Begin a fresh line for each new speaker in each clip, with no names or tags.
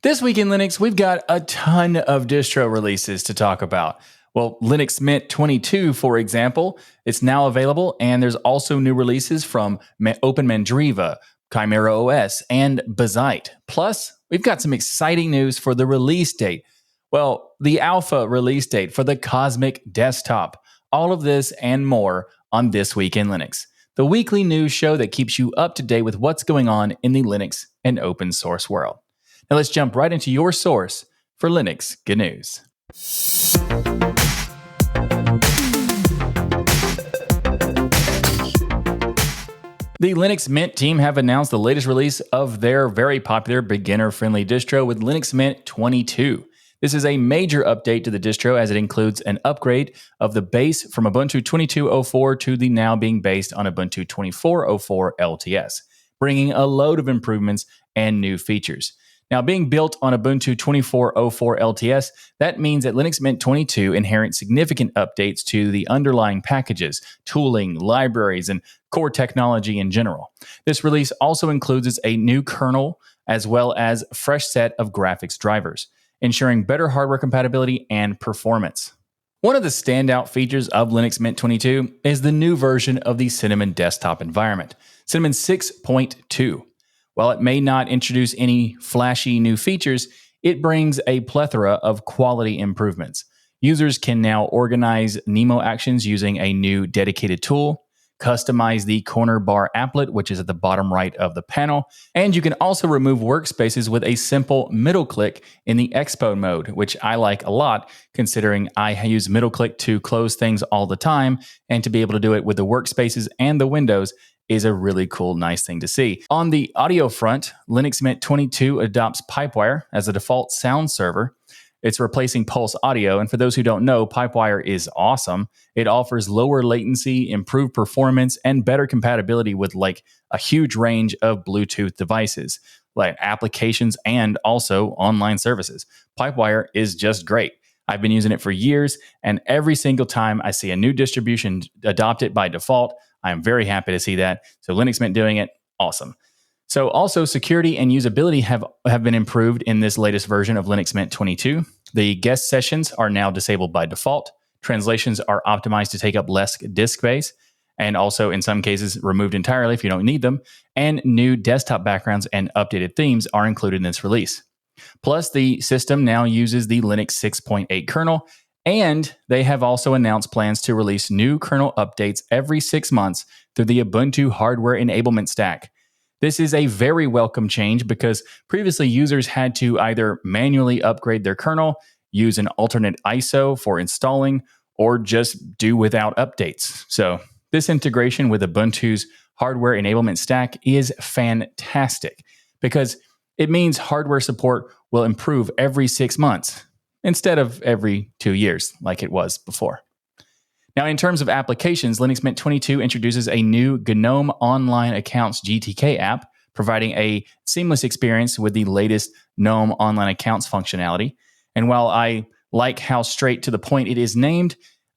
This week in Linux, we've got a ton of distro releases to talk about. Well, Linux Mint 22, for example, it's now available, and there's also new releases from OpenMandriva, ChimeraOS, and Bazzite. Plus, we've got some exciting news for the release date. Well, the alpha release date for the Cosmic Desktop. All of this and more on This Week in Linux, the weekly news show that keeps you up to date with what's going on in the Linux and open source world. Now let's jump right into your source for Linux good news. The Linux Mint team have announced the latest release of their very popular beginner-friendly distro with Linux Mint 22. This is a major update to the distro as it includes an upgrade of the base from Ubuntu 22.04 to the now being based on Ubuntu 24.04 LTS, bringing a load of improvements and new features. Now, being built on Ubuntu 24.04 LTS, that means that Linux Mint 22 inherits significant updates to the underlying packages, tooling, libraries, and core technology in general. This release also includes a new kernel as well as a fresh set of graphics drivers, ensuring better hardware compatibility and performance. One of the standout features of Linux Mint 22 is the new version of the Cinnamon desktop environment, Cinnamon 6.2. While it may not introduce any flashy new features, it brings a plethora of quality improvements. Users can now organize Nemo actions using a new dedicated tool, customize the corner bar applet, which is at the bottom right of the panel, and you can also remove workspaces with a simple middle click in the Expo mode, which I like a lot considering I use middle click to close things all the time, and to be able to do it with the workspaces and the windows is a really cool, nice thing to see. On the audio front, Linux Mint 22 adopts Pipewire as the default sound server. It's replacing Pulse Audio, and for those who don't know, Pipewire is awesome. It offers lower latency, improved performance, and better compatibility with like a huge range of Bluetooth devices, like applications and also online services. Pipewire is just great. I've been using it for years, and every single time I see a new distribution adopt it by default, I'm very happy to see that. So Linux Mint doing it, awesome. So also security and usability have been improved in this latest version of Linux Mint 22. The guest sessions are now disabled by default. Translations are optimized to take up less disk space, and also in some cases removed entirely if you don't need them. And new desktop backgrounds and updated themes are included in this release. Plus, the system now uses the Linux 6.8 kernel, and they have also announced plans to release new kernel updates every 6 months through the Ubuntu hardware enablement stack. This is a very welcome change because previously users had to either manually upgrade their kernel, use an alternate ISO for installing, or just do without updates. So this integration with Ubuntu's hardware enablement stack is fantastic because it means hardware support will improve every 6 months instead of every 2 years like it was before. Now, in terms of applications, Linux Mint 22 introduces a new GNOME Online Accounts GTK app, providing a seamless experience with the latest GNOME Online Accounts functionality. And while I like how straight to the point it is named,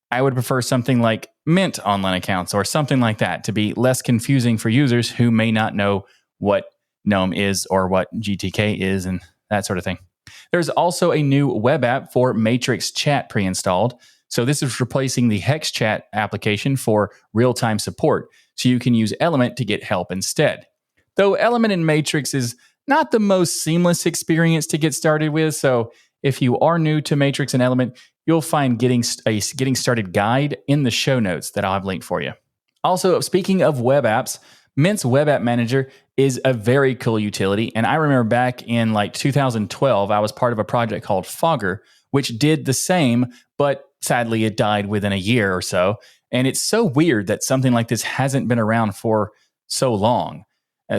I would prefer something like Mint Online Accounts or something like that to be less confusing for users who may not know what GNOME is or what GTK is and that sort of thing. There's also a new web app for Matrix Chat pre-installed. So this is replacing the Hex Chat application for real-time support. So you can use Element to get help instead. Though Element in Matrix is not the most seamless experience to get started with. So if you are new to Matrix and Element, you'll find getting started guide in the show notes that I'll have linked for you. Also, speaking of web apps, Mint's Web App Manager is a very cool utility. And I remember back in like 2012, I was part of a project called Fogger, which did the same, but sadly it died within a year or so. And it's so weird that something like this hasn't been around for so long.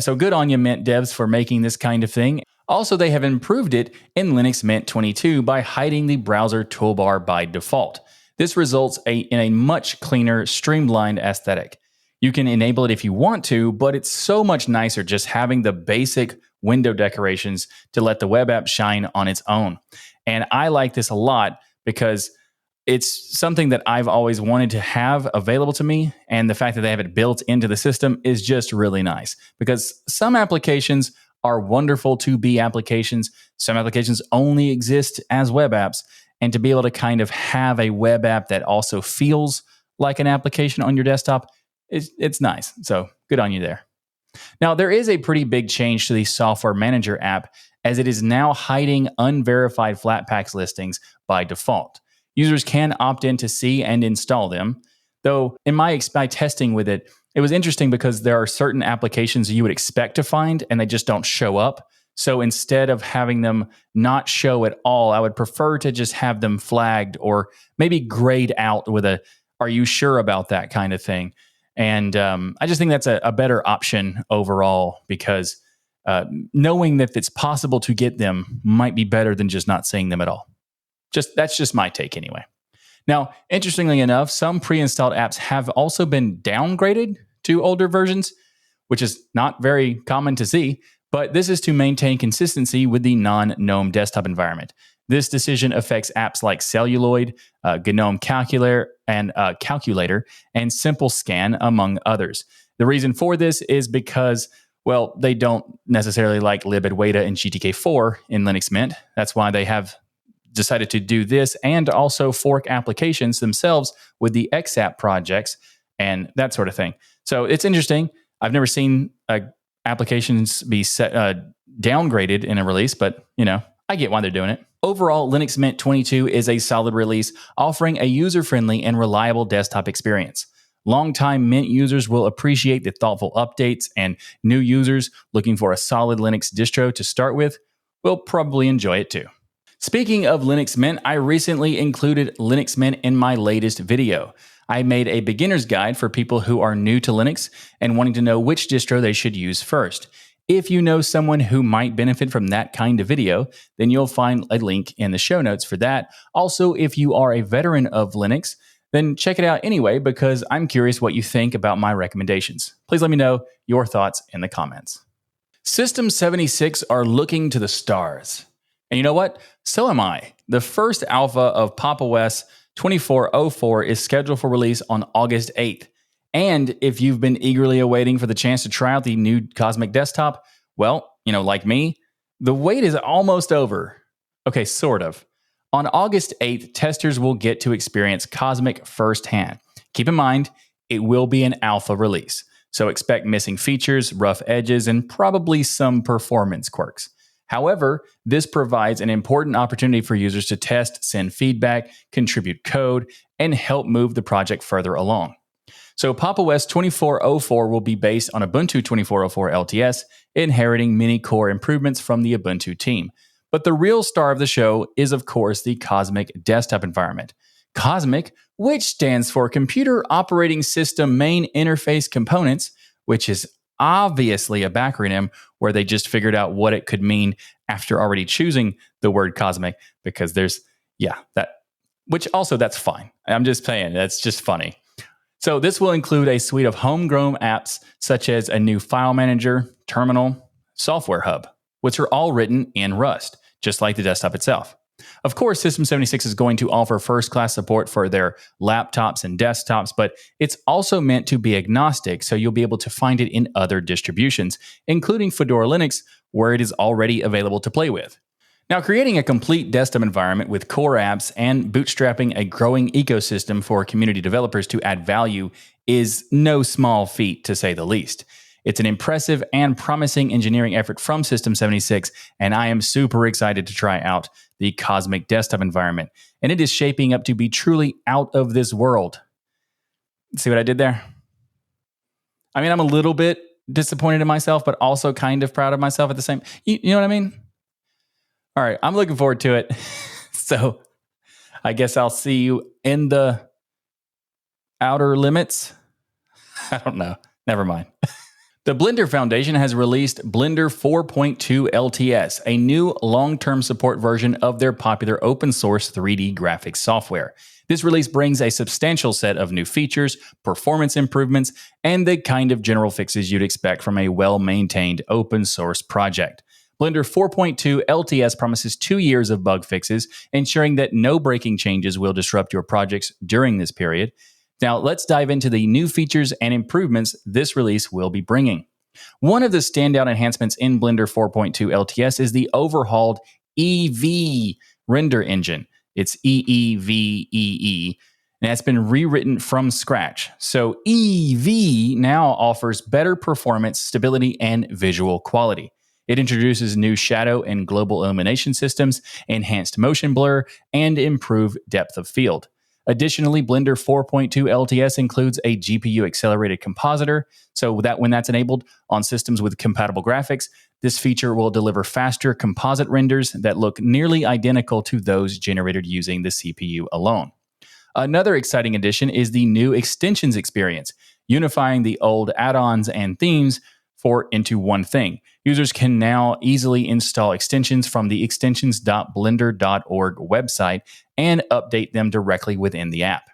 So good on you, Mint devs, for making this kind of thing. Also, they have improved it in Linux Mint 22 by hiding the browser toolbar by default. This results in a much cleaner, streamlined aesthetic. You can enable it if you want to, but it's so much nicer just having the basic window decorations to let the web app shine on its own. And I like this a lot because it's something that I've always wanted to have available to me. And the fact that they have it built into the system is just really nice because some applications are wonderful to be applications. Some applications only exist as web apps. And to be able to kind of have a web app that also feels like an application on your desktop, it's nice. So good on you there. Now, there is a pretty big change to the Software Manager app, as it is now hiding unverified Flatpaks listings by default. Users can opt in to see and install them, though in my testing with it, it was interesting because there are certain applications you would expect to find and they just don't show up. So instead of having them not show at all, I would prefer to just have them flagged or maybe grayed out with a "are you sure about that" kind of thing. And I just think that's a better option overall, because knowing that it's possible to get them might be better than just not seeing them at all. That's just my take anyway. Now, interestingly enough, some pre-installed apps have also been downgraded to older versions, which is not very common to see, but this is to maintain consistency with the non-GNOME desktop environment. This decision affects apps like Celluloid, GNOME Calculator, and Simple Scan, among others. The reason for this is because, well, they don't necessarily like libadwaita and GTK4 in Linux Mint. That's why they have decided to do this and also fork applications themselves with the XApp projects and that sort of thing. So it's interesting. I've never seen applications be downgraded in a release, but I get why they're doing it. Overall, Linux Mint 22 is a solid release, offering a user-friendly and reliable desktop experience. Longtime Mint users will appreciate the thoughtful updates, and new users looking for a solid Linux distro to start with will probably enjoy it too. Speaking of Linux Mint, I recently included Linux Mint in my latest video. I made a beginner's guide for people who are new to Linux and wanting to know which distro they should use first. If you know someone who might benefit from that kind of video, then you'll find a link in the show notes for that. Also, if you are a veteran of Linux, then check it out anyway, because I'm curious what you think about my recommendations. Please let me know your thoughts in the comments. System 76 are looking to the stars. And you know what? So am I. The first alpha of PopOS 24.04 is scheduled for release on August 8th. And if you've been eagerly awaiting for the chance to try out the new Cosmic desktop, well, like me, the wait is almost over. Okay, sort of. On August 8th, testers will get to experience Cosmic firsthand. Keep in mind, it will be an alpha release, so expect missing features, rough edges, and probably some performance quirks. However, this provides an important opportunity for users to test, send feedback, contribute code, and help move the project further along. So PopOS 24.04 will be based on Ubuntu 24.04 LTS, inheriting many core improvements from the Ubuntu team. But the real star of the show is, of course, the Cosmic desktop environment. Cosmic, which stands for Computer Operating System Main Interface Components, which is obviously a backronym where they just figured out what it could mean after already choosing the word Cosmic, because that's fine. I'm just saying, that's just funny. So this will include a suite of homegrown apps such as a new file manager, terminal, software hub, which are all written in Rust, just like the desktop itself. Of course, System 76 is going to offer first-class support for their laptops and desktops, but it's also meant to be agnostic, so you'll be able to find it in other distributions, including Fedora Linux, where it is already available to play with. Now, creating a complete desktop environment with core apps and bootstrapping a growing ecosystem for community developers to add value is no small feat, to say the least. It's an impressive and promising engineering effort from System 76, and I am super excited to try out the Cosmic desktop environment. And it is shaping up to be truly out of this world. See what I did there? I mean, I'm a little bit disappointed in myself, but also kind of proud of myself at the same. You know what I mean? All right, I'm looking forward to it. So I guess I'll see you in the outer limits. I don't know. Never mind. The Blender Foundation has released Blender 4.2 LTS, a new long-term support version of their popular open-source 3D graphics software. This release brings a substantial set of new features, performance improvements, and the kind of general fixes you'd expect from a well-maintained open-source project. Blender 4.2 LTS promises 2 years of bug fixes, ensuring that no breaking changes will disrupt your projects during this period. Now, let's dive into the new features and improvements this release will be bringing. One of the standout enhancements in Blender 4.2 LTS is the overhauled EV render engine. It's EEVEE, and that's been rewritten from scratch. So EV now offers better performance, stability, and visual quality. It introduces new shadow and global illumination systems, enhanced motion blur, and improved depth of field. Additionally, Blender 4.2 LTS includes a GPU accelerated compositor, so that when that's enabled on systems with compatible graphics, this feature will deliver faster composite renders that look nearly identical to those generated using the CPU alone. Another exciting addition is the new extensions experience, unifying the old add-ons and themes into one thing. Users can now easily install extensions from the extensions.blender.org website and update them directly within the app.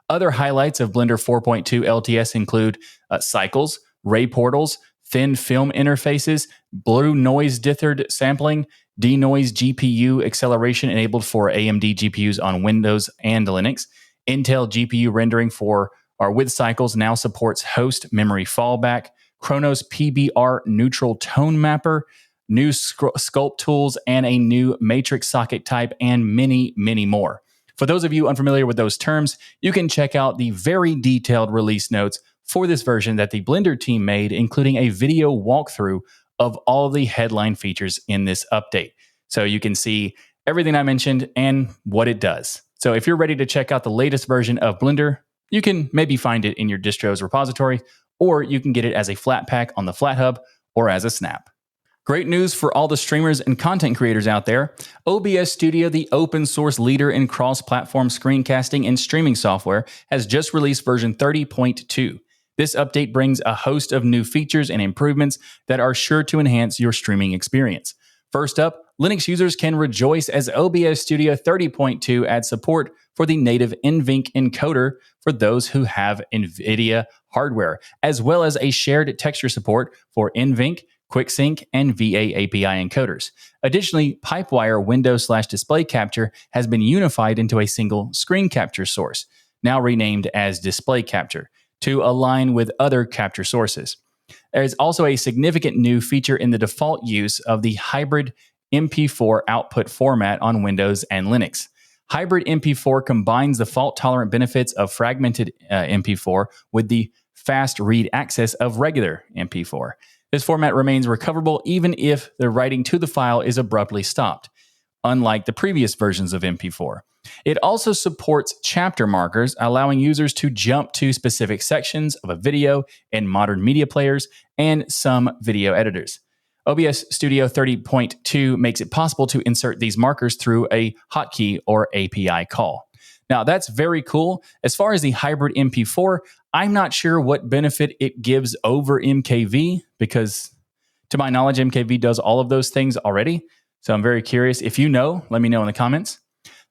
Other highlights of Blender 4.2 LTS include cycles, ray portals, thin film interfaces, blue noise dithered sampling, denoise GPU acceleration enabled for AMD GPUs on Windows and Linux. Intel GPU rendering with cycles now supports host memory fallback. Chronos PBR neutral tone mapper, new sculpt tools, and a new matrix socket type, and many, many more. For those of you unfamiliar with those terms, you can check out the very detailed release notes for this version that the Blender team made, including a video walkthrough of all of the headline features in this update. So you can see everything I mentioned and what it does. So if you're ready to check out the latest version of Blender, you can maybe find it in your distros repository, or you can get it as a flat pack on the FlatHub or as a snap. Great news for all the streamers and content creators out there. OBS Studio, the open source leader in cross-platform screencasting and streaming software, has just released version 30.2. This update brings a host of new features and improvements that are sure to enhance your streaming experience. First up, Linux users can rejoice as OBS Studio 30.2 adds support for the native NVENC encoder for those who have NVIDIA hardware, as well as a shared texture support for NVENC, QuickSync, and VA API encoders. Additionally, Pipewire window/display capture has been unified into a single screen capture source, now renamed as display capture, to align with other capture sources. There is also a significant new feature in the default use of the hybrid MP4 output format on Windows and Linux. Hybrid MP4 combines the fault-tolerant benefits of fragmented MP4 with the fast read access of regular MP4. This format remains recoverable even if the writing to the file is abruptly stopped, unlike the previous versions of MP4. It also supports chapter markers, allowing users to jump to specific sections of a video in modern media players and some video editors. OBS Studio 30.2 makes it possible to insert these markers through a hotkey or API call. Now, that's very cool. As far as the hybrid MP4, I'm not sure what benefit it gives over MKV because, to my knowledge, MKV does all of those things already. So I'm very curious. If you know, let me know in the comments.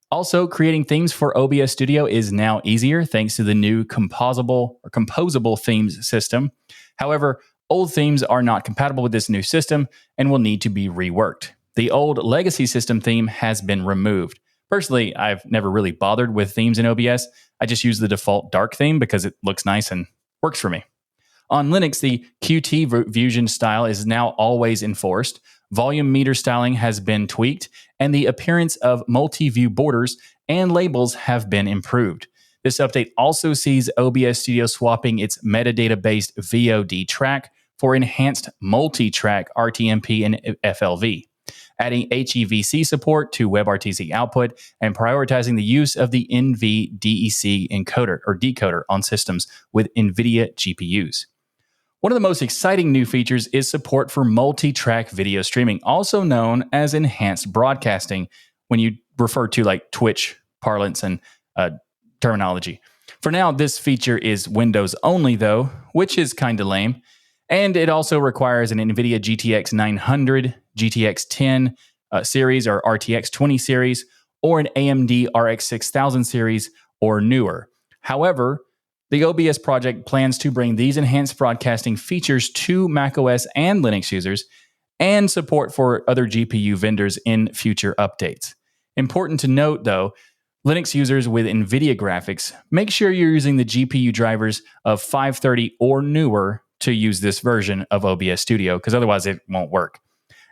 Also, creating themes for OBS Studio is now easier thanks to the new composable themes system. However, old themes are not compatible with this new system and will need to be reworked. The old legacy system theme has been removed. Personally, I've never really bothered with themes in OBS. I just use the default dark theme because it looks nice and works for me. On Linux, the Qt Fusion style is now always enforced. Volume meter styling has been tweaked, and the appearance of multi-view borders and labels have been improved. This update also sees OBS Studio swapping its metadata-based VOD track for enhanced multi-track RTMP and FLV, adding HEVC support to WebRTC output and prioritizing the use of the NVDEC encoder or decoder on systems with NVIDIA GPUs. One of the most exciting new features is support for multi-track video streaming, also known as enhanced broadcasting, when you refer to like Twitch parlance and terminology. For now, this feature is Windows only, though, which is kind of lame. And it also requires an NVIDIA GTX 900, GTX 10 series or RTX 20 series, or an AMD RX 6000 series or newer. However, the OBS project plans to bring these enhanced broadcasting features to macOS and Linux users and support for other GPU vendors in future updates. Important to note, though, Linux users with NVIDIA graphics, make sure you're using the GPU drivers of 530 or newer to use this version of OBS Studio because otherwise it won't work.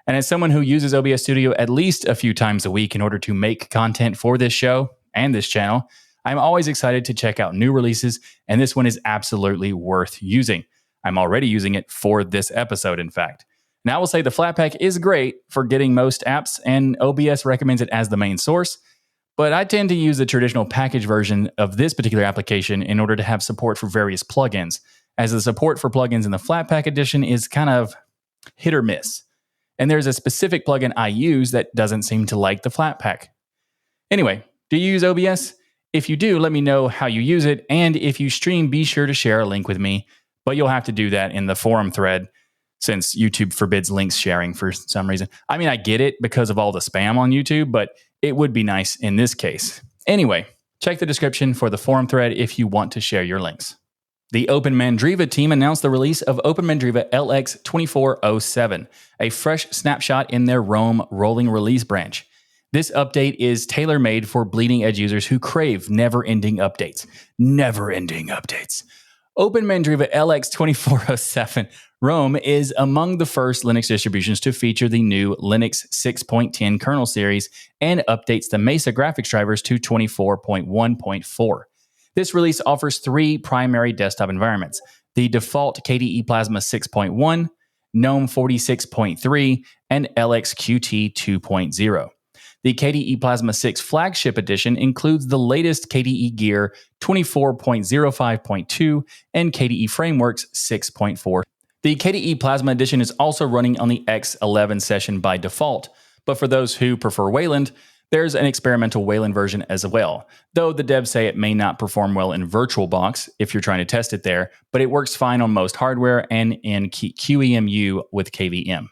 And as someone who uses OBS Studio at least a few times a week in order to make content for this show and this channel, I'm always excited to check out new releases, and this one is absolutely worth using. I'm already using it for this episode, in fact. Now, I will say the Flatpak is great for getting most apps, and OBS recommends it as the main source, but I tend to use the traditional package version of this particular application in order to have support for various plugins, as the support for plugins in the Flatpak edition is kind of hit or miss. And there's a specific plugin I use that doesn't seem to like the Flatpak. Anyway, do you use OBS? If you do, let me know how you use it, and if you stream, be sure to share a link with me, but you'll have to do that in the forum thread since YouTube forbids links sharing for some reason. I mean, I get it because of all the spam on YouTube, but it would be nice in this case. Anyway, check the description for the forum thread if you want to share your links. The OpenMandriva team announced the release of OpenMandriva LX2407, a fresh snapshot in their Rome rolling release branch. This update is tailor-made for bleeding-edge users who crave never-ending updates. Never-ending updates. OpenMandriva LX2407 Rome is among the first Linux distributions to feature the new Linux 6.10 kernel series and updates the Mesa graphics drivers to 24.1.4. This release offers three primary desktop environments: the default KDE Plasma 6.1, GNOME 46.3, and LXQT 2.0. The KDE Plasma 6 flagship edition includes the latest KDE Gear 24.05.2 and KDE Frameworks 6.4. The KDE Plasma edition is also running on the X11 session by default, but for those who prefer Wayland, there's an experimental Wayland version as well, though the devs say it may not perform well in VirtualBox if you're trying to test it there, but it works fine on most hardware and in QEMU with KVM.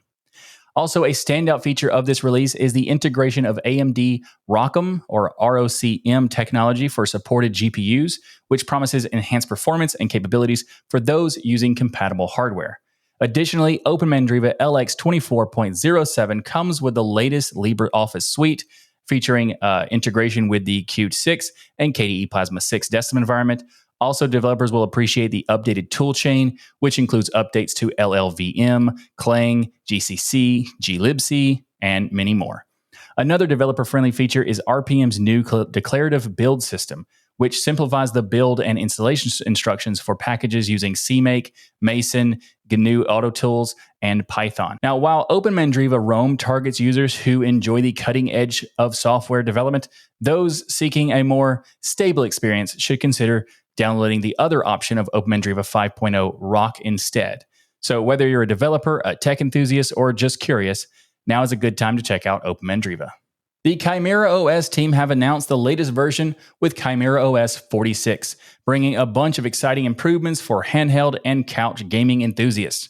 Also, a standout feature of this release is the integration of AMD ROCm or ROCm technology for supported GPUs, which promises enhanced performance and capabilities for those using compatible hardware. Additionally, OpenMandriva LX24.07 comes with the latest LibreOffice suite, featuring integration with the Qt 6 and KDE Plasma 6 desktop environment. Also, developers will appreciate the updated toolchain, which includes updates to LLVM, Clang, GCC, glibc, and many more. Another developer-friendly feature is RPM's new declarative build system, which simplifies the build and installation instructions for packages using CMake, Mason, GNU AutoTools, and Python. Now, while OpenMandriva Rome targets users who enjoy the cutting edge of software development, those seeking a more stable experience should consider downloading the other option of OpenMandriva 5.0 Rock instead. So whether you're a developer, a tech enthusiast, or just curious, now is a good time to check out OpenMandriva. The ChimeraOS team have announced the latest version with ChimeraOS 46, bringing a bunch of exciting improvements for handheld and couch gaming enthusiasts.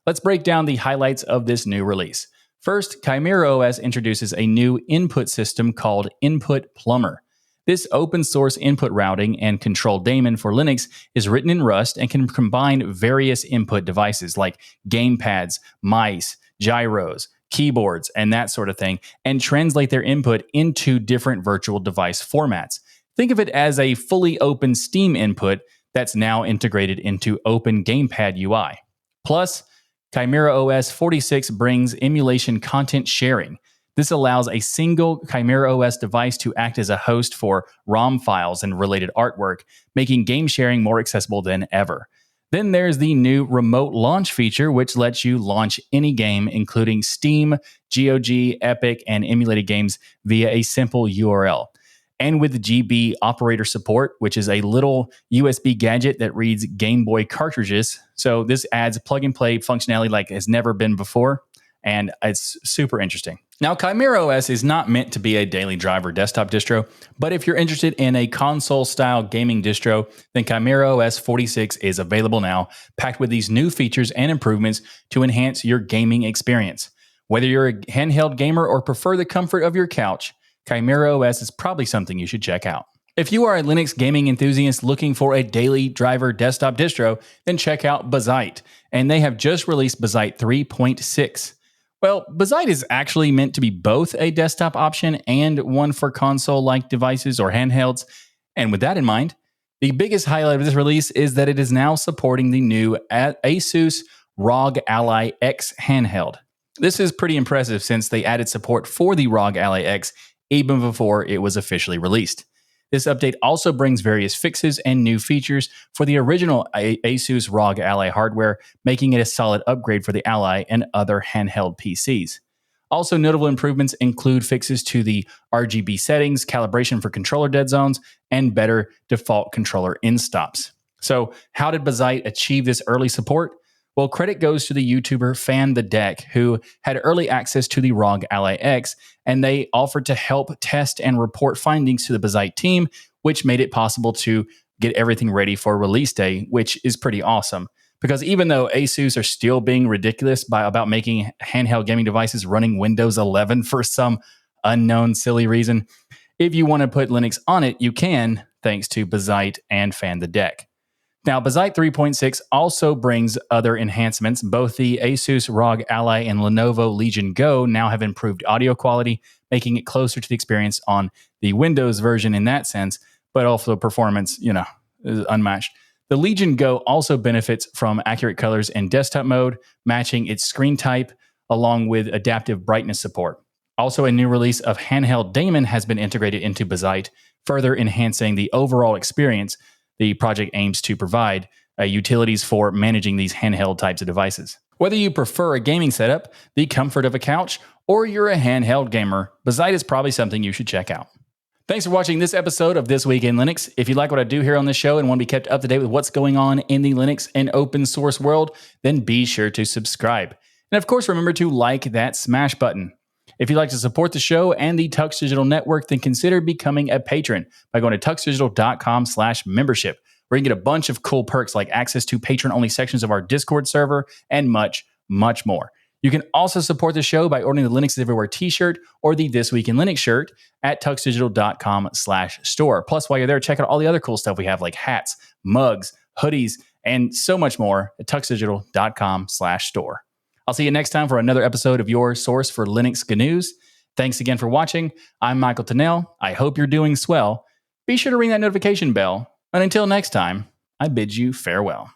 Let's break down the highlights of this new release. First, ChimeraOS introduces a new input system called Input Plumber. This open source input routing and control daemon for Linux is written in Rust and can combine various input devices like gamepads, mice, gyros, keyboards, and that sort of thing, and translate their input into different virtual device formats. Think of it as a fully open Steam input that's now integrated into Open Gamepad UI. Plus, ChimeraOS 46 brings emulation content sharing. This allows a single ChimeraOS device to act as a host for ROM files and related artwork, making game sharing more accessible than ever. Then there's the new remote launch feature, which lets you launch any game, including Steam, GOG, Epic, and emulated games via a simple URL. And with GB operator support, which is a little USB gadget that reads Game Boy cartridges. So this adds plug-and-play functionality like has never been before, and it's super interesting. Now, ChimeraOS is not meant to be a daily driver desktop distro, but if you're interested in a console-style gaming distro, then ChimeraOS 46 is available now, packed with these new features and improvements to enhance your gaming experience. Whether you're a handheld gamer or prefer the comfort of your couch, ChimeraOS is probably something you should check out. If you are a Linux gaming enthusiast looking for a daily driver desktop distro, then check out Bazzite, and they have just released Bazzite 3.6. Well, Bazzite is actually meant to be both a desktop option and one for console-like devices or handhelds. And with that in mind, The biggest highlight of this release is that it is now supporting the new ASUS ROG Ally X handheld. This is pretty impressive since they added support for the ROG Ally X even before it was officially released. This update also brings various fixes and new features for the original ASUS ROG Ally hardware, making it a solid upgrade for the Ally and other handheld PCs. Also, notable improvements include fixes to the RGB settings, calibration for controller dead zones, and better default controller in-stops. So, how did Bazzite achieve this early support? Well, credit goes to the YouTuber Fan the Deck, who had early access to the ROG Ally X, and they offered to help test and report findings to the Bazzite team, which made it possible to get everything ready for release day, which is pretty awesome. Because even though ASUS are still being ridiculous about making handheld gaming devices running Windows 11 for some unknown silly reason, if you want to put Linux on it, you can, thanks to Bazzite and Fan the Deck. Now, Bazzite 3.6 also brings other enhancements. Both the ASUS ROG Ally and Lenovo Legion Go now have improved audio quality, making it closer to the experience on the Windows version in that sense, but also performance, is unmatched. The Legion Go also benefits from accurate colors in desktop mode, matching its screen type, along with adaptive brightness support. Also, a new release of handheld daemon has been integrated into Bazzite, further enhancing the overall experience the project aims to provide utilities for managing these handheld types of devices. Whether you prefer a gaming setup, the comfort of a couch, or you're a handheld gamer, Bazzite is probably something you should check out. Thanks for watching this episode of This Week in Linux. If you like what I do here on this show and want to be kept up to date with what's going on in the Linux and open source world, then be sure to subscribe. And of course, remember to like that smash button. If you'd like to support the show and the Tux Digital Network, then consider becoming a patron by going to tuxdigital.com/membership, where you can get a bunch of cool perks like access to patron-only sections of our Discord server and much, much more. You can also support the show by ordering the Linux is Everywhere t-shirt or the This Week in Linux shirt at tuxdigital.com/store. Plus, while you're there, check out all the other cool stuff we have like hats, mugs, hoodies, and so much more at tuxdigital.com/store. I'll see you next time for another episode of your source for Linux news. Thanks again for watching. I'm Michael Tennell. I hope you're doing swell. Be sure to ring that notification bell. And until next time, I bid you farewell.